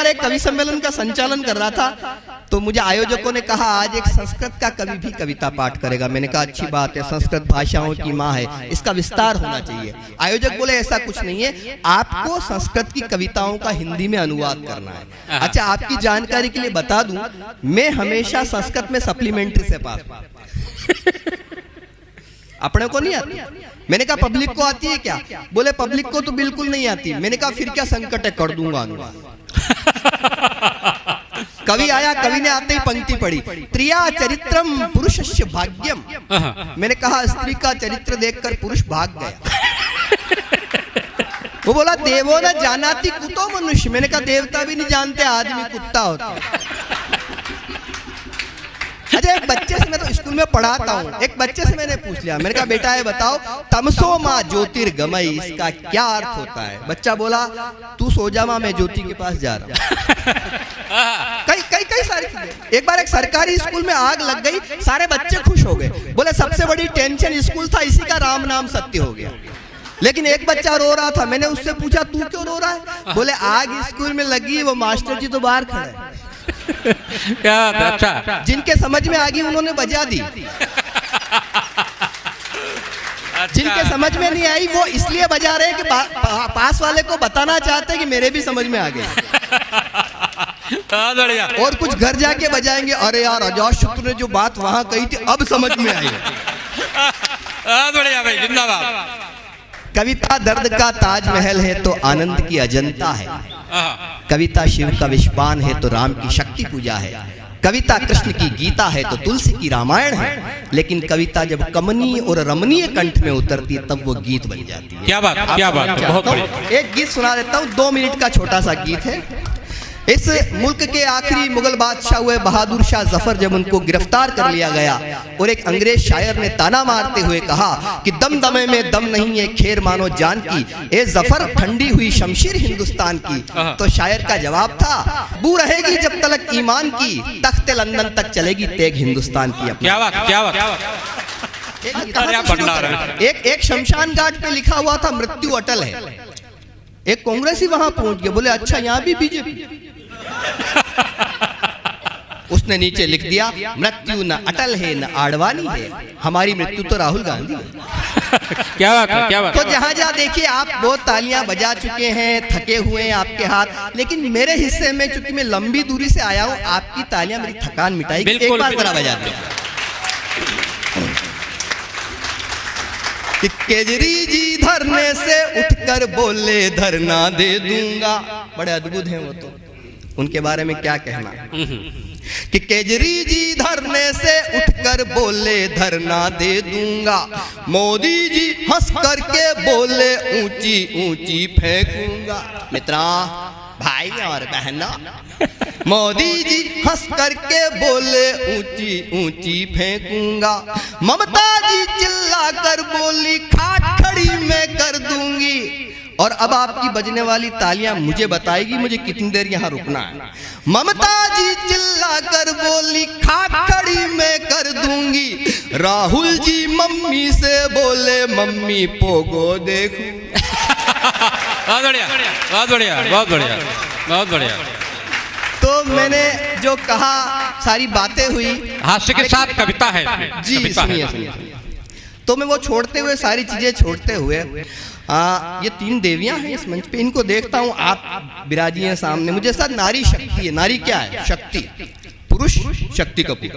बार एक कवि सम्मेलन का संचालन कर रहा था, तो मुझे आयोजकों ने कहा आज एक संस्कृत का कवि भी कविता पाठ करेगा। मैंने कहा अच्छी बात है, संस्कृत भाषाओं की माँ है, इसका विस्तार होना चाहिए। आयोजक बोले ऐसा कुछ नहीं है, आपको संस्कृत की कविताओं का हिंदी में अनुवाद करना है। अच्छा, आपकी जानकारी के लिए बता दूं, मैं हमेशा संस्कृत में सप्लीमेंट्री से पास हूं। अपने को नहीं आती। मैंने कहा पब्लिक को आती है क्या? बोले पब्लिक को तो बिल्कुल नहीं आती। मैंने कहा फिर क्या संकट है, कर दूंगा अनुवाद। कवि आया, कवि ने आते ही पंक्ति पढ़ी, त्रिया चरित्रम पुरुषस्य भाग्यम। मैंने कहा स्त्री का चरित्र देखकर पुरुष भाग गया। वो बोला देवो न जानाति कुतो मनुष्य। मैंने कहा देवता भी नहीं जानते आदमी कुत्ता होता है। अच्छा, एक बच्चे से, मैं तो स्कूल में पढ़ाता हूँ, एक बच्चे से मैंने पूछ लिया, मैंने कहा बेटा ये बताओ तमसो माँ ज्योतिर्गमय इसका क्या अर्थ होता है? बच्चा बोला तू सो जा माँ, मैं ज्योति के पास जा रहा हूँ। कई सारी चीजें। एक बार एक सरकारी स्कूल में आग लग गई, सारे बच्चे खुश हो गए, बोले सबसे बड़ी टेंशन स्कूल था, इसी का राम नाम सत्य हो गया। लेकिन एक बच्चा रो रहा था, मैंने उससे पूछा तू क्यों रो रहा है? बोले आग स्कूल में लगी, वो मास्टर जी तो बाहर खड़े हैं। क्या अच्छा, जिनके समझ में आ गई उन्होंने बजा दी, जिनके समझ में नहीं आई वो इसलिए बजा रहे हैं कि पास वाले को बताना चाहते हैं कि मेरे भी समझ में आ गया। और कुछ घर जाके बजाएंगे, अरे यार अजातशत्रु ने जो बात वहां कही थी अब समझ में आई। बढ़िया भाई, जिंदाबाद। कविता दर्द का ताजमहल है तो आनंद की अजंता है। कविता शिव का विश्वान है तो राम की शक्ति पूजा है। कविता कृष्ण की गीता है तो तुलसी की रामायण है। लेकिन कविता जब कमनीय और रमणीय कंठ में उतरती है तब वो गीत बन जाती है। क्या बात, क्या बात, बहुत बढ़िया। एक गीत सुना देता हूँ, 2 मिनट का छोटा सा गीत है। इस मुल्क के आखिरी मुगल बादशाह हुए बहादुर शाह जफर जब उनको गिरफ्तार कर लिया गया और एक अंग्रेज शायर ने ताना मारते हुए कहा कि दम दमे में दम नहीं है खैर मानो जान की, ए जफर ठंडी हुई शमशीर हिंदुस्तान की। तो शायर का जवाब था बू रहेगी जब तलक ईमान की, तख्ते लंदन तक चलेगी तेग हिंदुस्तान की। क्या बात, क्या बात। एक शमशान घाट पे लिखा हुआ था मृत्यु अटल है। एक कांग्रेसी वहां पहुंच गया, बोले अच्छा यहाँ भी बीजेपी। उसने नीचे लिख दिया मृत्यु न अटल है न आडवाणी है, हमारी मृत्यु तो राहुल गांधी है। क्या बात है, क्या बात। तो जहां जहां देखिए आप बहुत तालियां बजा चुके हैं, थके हुए हैं आपके हाथ, लेकिन मेरे हिस्से में चूंकि मैं लंबी दूरी से आया हूं, आपकी तालियां मेरी थकान मिटाएगी। एक बार जरा बजा दो। केजरी जी धरने से उठकर बोले धरना दे दूंगा। बड़े अद्भुत हैं वो, तो उनके बारे में क्या कहना कि केजरी जी धरने से उठकर बोले धरना दे दूंगा, मोदी जी हंस करके बोले ऊंची ऊंची फेंकूंगा। मित्रा, भाई और बहनों, मोदी जी हंस करके बोले ऊंची ऊंची फेंकूंगा, ममता जी चिल्ला कर बोली खाट खड़ी मैं कर दूंगी। और अब आपकी बजने वाली तालियां मुझे बताएगी मुझे कितनी देर यहाँ रुकना है। ममता जी चिल्ला कर बोली खाट खड़ी मैं कर दूंगी, राहुल जी मम्मी से बोले मम्मी पोगो देखूं। बहुत बढ़िया, बहुत बढ़िया, बहुत बढ़िया, बहुत बढ़िया। तो मैंने जो कहा सारी बातें हुई, हास्य के साथ कविता है जी, सुनिए। तो मैं वो छोड़ते हुए, सारी चीजें छोड़ते हुए, ये 3 देवियां हैं इस मंच पे, इनको देखता हूँ, आप विराजी हैं सामने। मुझे साथ नारी शक्ति है। नारी क्या है? शक्ति। पुरुष शक्ति कपूर।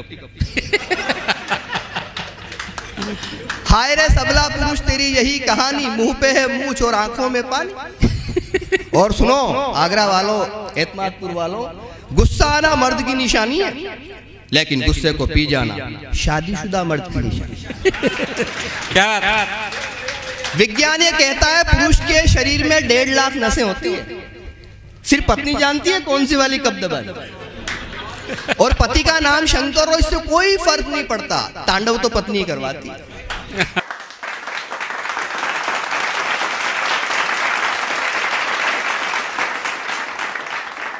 हाय रे सबला पुरुष तेरी यही कहानी, मुंह पे है मूंछ और आंखों में पानी। और सुनो आगरा वालों, एतमादपुर वालों, गुस्सा आना मर्द की निशानी है, लेकिन गुस्से को पी जाना शादीशुदा मर्द की निशानी। क्या विज्ञान ये कहता है पुरुष के शरीर में 1.5 लाख नसें होती है। सिर्फ पत्नी जानती है कौन सी वाली कब दबानी। और पति का नाम शंकर हो, इससे कोई फर्क नहीं पड़ता, तांडव तो पत्नी करवाती है।